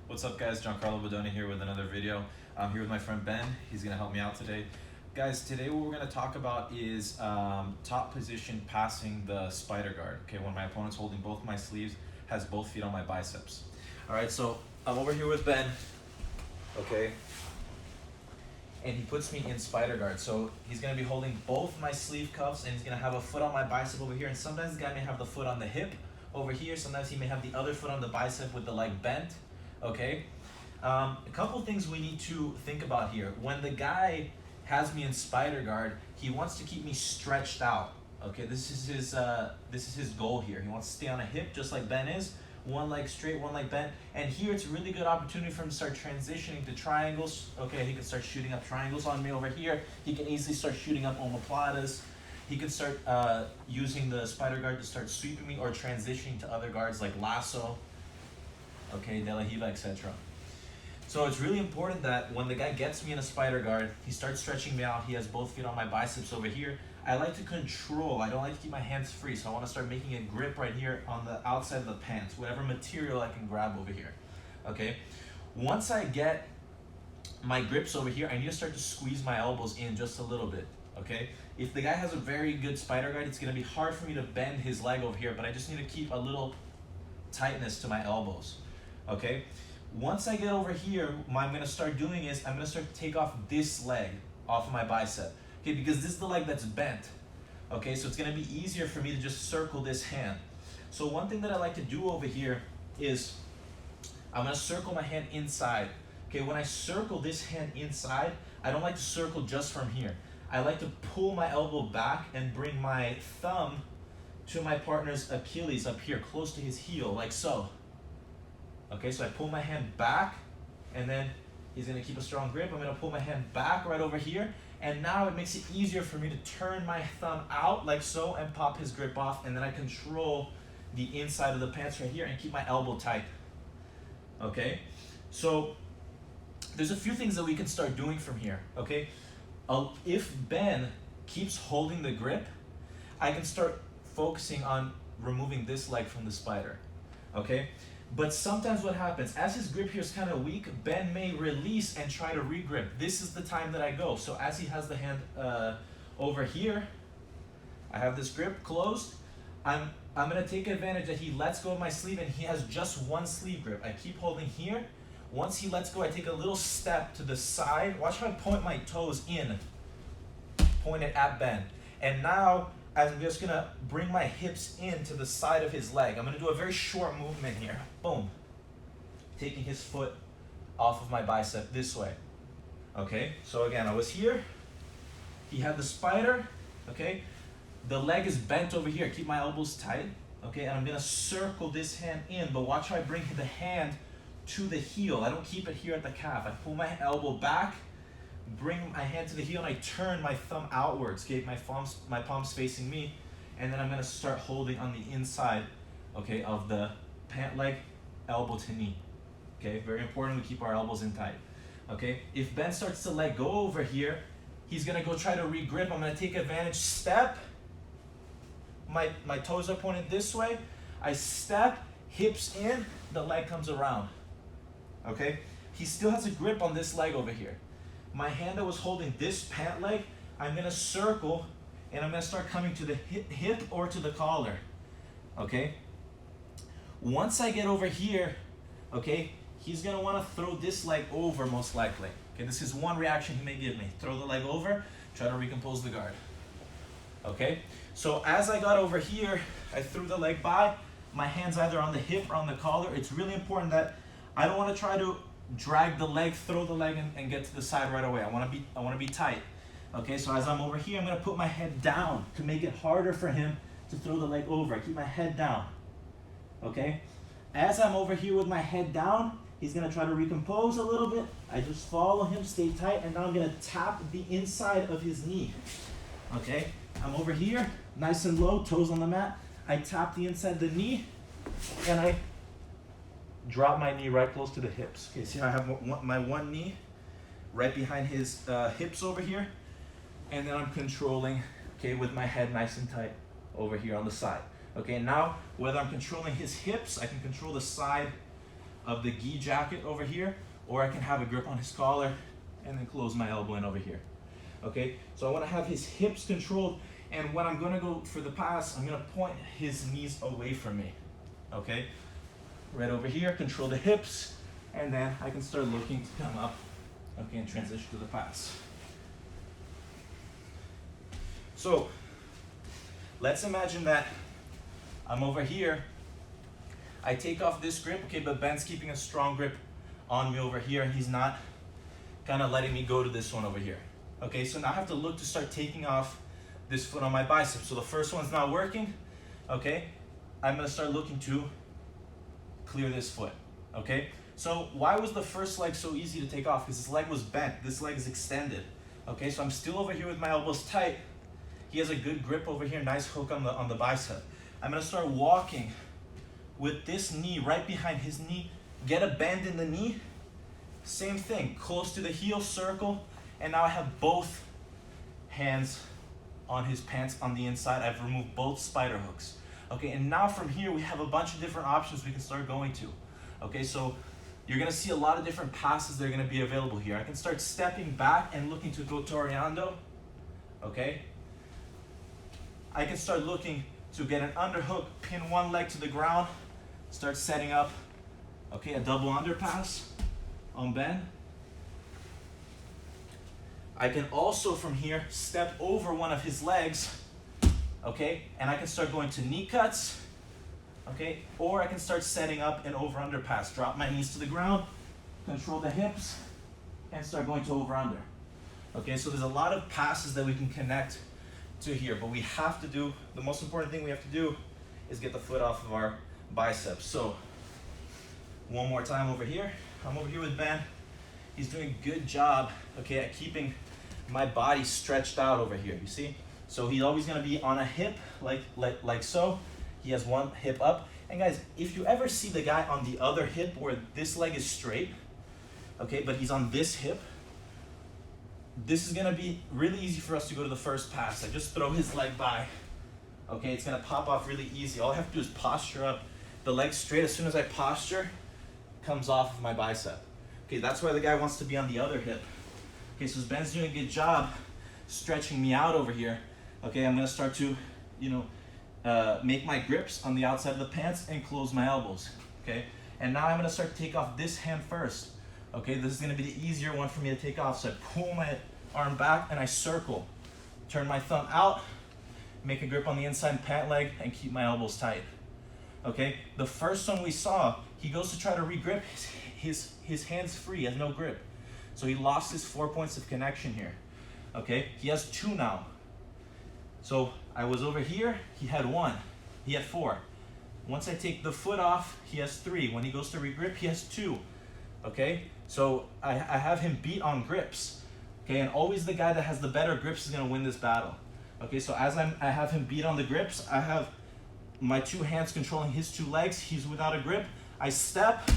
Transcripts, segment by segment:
What's up, guys? Giancarlo Bodoni here with another video. I'm here with my friend Ben. He's gonna help me out today. Guys, today what we're gonna talk about is top position passing the spider guard. Okay, when my opponent's holding both my sleeves, has both feet on my biceps. All right, so I'm over here with Ben, okay? And he puts me in spider guard. So he's gonna be holding both my sleeve cuffs and he's gonna have a foot on my bicep over here. And sometimes the guy may have the foot on the hip over here. Sometimes he may have the other foot on the bicep with the leg bent, okay? A couple things we need to think about here. When the guy has me in spider guard, he wants to keep me stretched out, okay? This is his goal here. He wants to stay on a hip just like Ben is. One leg straight, one leg bent. And here it's a really good opportunity for him to start transitioning to triangles. Okay, he can start shooting up triangles on me over here. He can easily start shooting up omoplatas. He can start using the spider guard to start sweeping me or transitioning to other guards like lasso, okay, de la hiva, etc. So it's really important that when the guy gets me in a spider guard, he starts stretching me out. He has both feet on my biceps over here. I like to control. I don't like to keep my hands free. So I want to start making a grip right here on the outside of the pants, whatever material I can grab over here. Okay. Once I get my grips over here, I need to start to squeeze my elbows in just a little bit. Okay. If the guy has a very good spider guard, it's going to be hard for me to bend his leg over here, but I just need to keep a little tightness to my elbows. Okay. Once I get over here, what I'm going to start doing is I'm going to start to take off this leg off of my bicep. Okay, because this is the leg that's bent. Okay, so it's going to be easier for me to just circle this hand. So one thing that I like to do over here is I'm going to circle my hand inside. Okay, when I circle this hand inside, I don't like to circle just from here. I like to pull my elbow back and bring my thumb to my partner's Achilles up here, close to his heel, like so. Okay, so I pull my hand back, and then he's going to keep a strong grip. I'm going to pull my hand back right over here, and now it makes it easier for me to turn my thumb out like so and pop his grip off, and then I control the inside of the pants right here and keep my elbow tight. Okay, so there's a few things that we can start doing from here. Okay, if Ben keeps holding the grip, I can start focusing on removing this leg from the spider. Okay. But sometimes what happens, as his grip here is kind of weak, Ben may release and try to re-grip. This is the time that I go. So as he has the hand over here, I have this grip closed. I'm going to take advantage that he lets go of my sleeve and he has just one sleeve grip. I keep holding here. Once he lets go, I take a little step to the side. Watch how I point my toes in, point it at Ben. And now I'm just going to bring my hips in to the side of his leg. I'm going to do a very short movement here. Boom. Taking his foot off of my bicep this way. Okay, so again, I was here. He had the spider. Okay, the leg is bent over here. Keep my elbows tight. Okay, and I'm going to circle this hand in, but watch how I bring the hand to the heel. I don't keep it here at the calf. I pull my elbow back, bring my hand to the heel, and I turn my thumb outwards, okay, my palms facing me, and then I'm going to start holding on the inside, okay, of the pant leg, elbow to knee. Okay, very important we keep our elbows in tight. Okay, if Ben starts to let go over here, he's going to go try to re-grip. I'm going to take advantage, step, my toes are pointed this way, I step, hips in, the leg comes around. Okay, he still has a grip on this leg over here. My hand that was holding this pant leg, I'm going to circle and I'm going to start coming to the hip or to the collar. Okay? Once I get over here, okay, he's going to want to throw this leg over most likely. Okay, this is one reaction he may give me. Throw the leg over, try to recompose the guard. Okay? So as I got over here, I threw the leg by. My hand's either on the hip or on the collar. It's really important that I don't want to try to drag the leg, throw the leg, and get to the side right away. I want to be tight. Okay, so as I'm over here, I'm going to put my head down to make it harder for him to throw the leg over. I keep my head down. Okay, as I'm over here with my head down, he's going to try to recompose a little bit. I just follow him, stay tight, and now I'm going to tap the inside of his knee. Okay, I'm over here, nice and low, toes on the mat. I tap the inside of the knee, and I drop my knee right close to the hips. Okay, see how I have my one knee right behind his hips over here, and then I'm controlling, okay, with my head nice and tight over here on the side. Okay, now whether I'm controlling his hips, I can control the side of the gi jacket over here, or I can have a grip on his collar and then close my elbow in over here. Okay, so I want to have his hips controlled, and when I'm going to go for the pass, I'm going to point his knees away from me. Okay, right over here, control the hips, and then I can start looking to come up, okay, and transition to the pass. So let's imagine that I'm over here. I take off this grip, okay, but Ben's keeping a strong grip on me over here, and he's not kind of letting me go to this one over here. Okay, so now I have to look to start taking off this foot on my bicep. So the first one's not working, okay? I'm gonna start looking to clear this foot, okay? So why was the first leg so easy to take off? Because this leg was bent, this leg is extended. Okay, so I'm still over here with my elbows tight. He has a good grip over here, nice hook on the bicep. I'm gonna start walking with this knee right behind his knee, get a bend in the knee, same thing, close to the heel, circle, and now I have both hands on his pants on the inside. I've removed both spider hooks. Okay, and now from here we have a bunch of different options we can start going to. Okay, so you're gonna see a lot of different passes that are gonna be available here. I can start stepping back and looking to go toreando. Okay, I can start looking to get an underhook, pin one leg to the ground, start setting up, okay, a double underpass on Ben. I can also from here step over one of his legs, okay, and I can start going to knee cuts, okay, or I can start setting up an over under pass. Drop my knees to the ground, control the hips, and start going to over under. Okay, so there's a lot of passes that we can connect to here, but we have to do, the most important thing we have to do is get the foot off of our biceps. So one more time over here. I'm over here with Ben. He's doing a good job, okay, at keeping my body stretched out over here, you see? So he's always gonna be on a hip, like so. He has one hip up. And guys, if you ever see the guy on the other hip where this leg is straight, okay, but he's on this hip, this is gonna be really easy for us to go to the first pass. I just throw his leg by, okay, it's gonna pop off really easy. All I have to do is posture up, the leg straight. As soon as I posture, comes off of my bicep. Okay, that's why the guy wants to be on the other hip. Okay, so Ben's doing a good job stretching me out over here. Okay, I'm gonna start to, make my grips on the outside of the pants and close my elbows. Okay, and now I'm gonna start to take off this hand first. Okay, this is gonna be the easier one for me to take off. So I pull my arm back and I circle. Turn my thumb out, make a grip on the inside pant leg, and keep my elbows tight. Okay, the first one we saw, he goes to try to re-grip, his hand's free, he has no grip. So he lost his 4 points of connection here. Okay, he has 2 now. So I was over here, he had 1, he had 4. Once I take the foot off, he has 3. When he goes to re-grip, he has 2. Okay, so I have him beat on grips. Okay, and always the guy that has the better grips is gonna win this battle. Okay, so as I have him beat on the grips, I have my 2 hands controlling his 2 legs. He's without a grip. I step,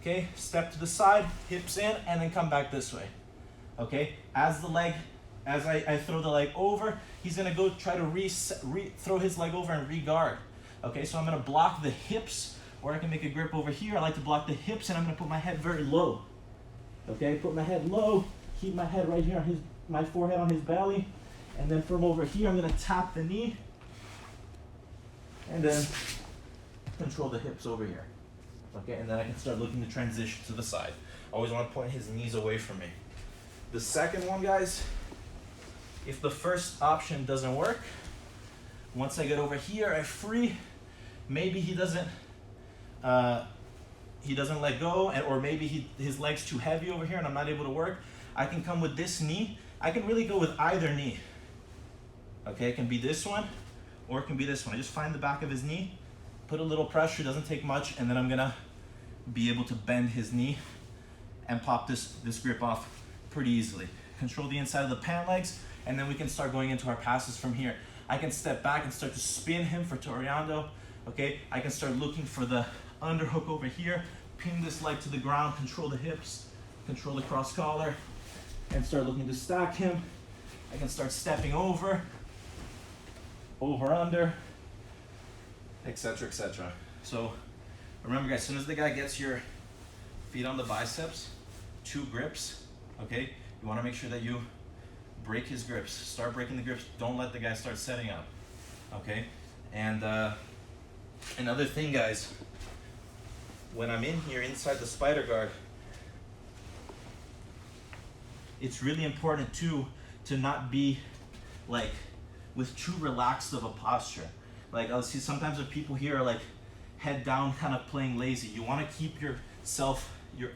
okay, step to the side, hips in, and then come back this way. Okay, as I throw the leg over, he's gonna go try to throw his leg over and re-guard. Okay, so I'm gonna block the hips, or I can make a grip over here. I like to block the hips, and I'm gonna put my head very low. Okay, put my head low, keep my head right here on my forehead on his belly, and then from over here, I'm gonna tap the knee, and then control the hips over here. Okay, and then I can start looking to transition to the side. Always want to point his knees away from me. The second one, guys, if the first option doesn't work, once I get over here, I free. Maybe he doesn't let go, or maybe his leg's too heavy over here and I'm not able to work. I can come with this knee. I can really go with either knee. Okay, it can be this one, or it can be this one. I just find the back of his knee, put a little pressure, doesn't take much, and then I'm gonna be able to bend his knee and pop this grip off pretty easily. Control the inside of the pant legs, and then we can start going into our passes from here. I can step back and start to spin him for toreando. Okay, I can start looking for the underhook over here, pin this leg to the ground, control the hips, control the cross collar, and start looking to stack him. I can start stepping over, under, etc., etc. So Remember guys, as soon as the guy gets your feet on the biceps, 2 grips, okay? You wanna make sure that you break his grips. Start breaking the grips. Don't let the guy start setting up, okay? And another thing guys, when I'm in here inside the spider guard, it's really important too to not be like with too relaxed of a posture. Like I'll see sometimes if people here are like head down kind of playing lazy. You want to keep your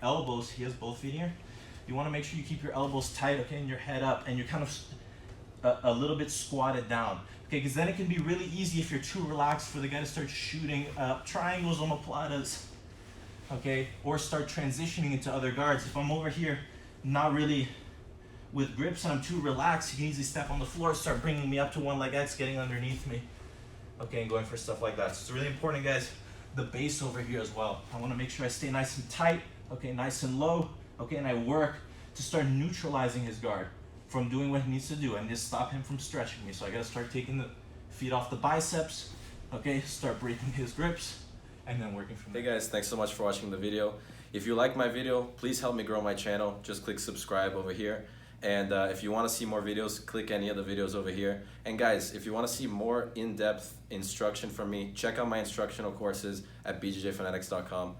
elbows, he has both feet here, you want to make sure you keep your elbows tight, okay, and your head up, and you're kind of a little bit squatted down, okay, because then it can be really easy if you're too relaxed for the guy to start shooting triangles, omoplatas, okay, or start transitioning into other guards. If I'm over here not really with grips and I'm too relaxed, you can easily step on the floor, start bringing me up to one leg X, getting underneath me, okay, and going for stuff like that. So it's really important guys, the base over here as well. I want to make sure I stay nice and tight, okay, nice and low, okay, and I work to start neutralizing his guard from doing what he needs to do and just stop him from stretching me. So I got to start taking the feet off the biceps, okay, start breaking his grips, and then working from there. Hey guys, thanks so much for watching the video. If you like my video, please help me grow my channel. Just click subscribe over here. And if you want to see more videos, click any of the videos over here. And guys, if you want to see more in-depth instruction from me, check out my instructional courses at bjjfanatics.com.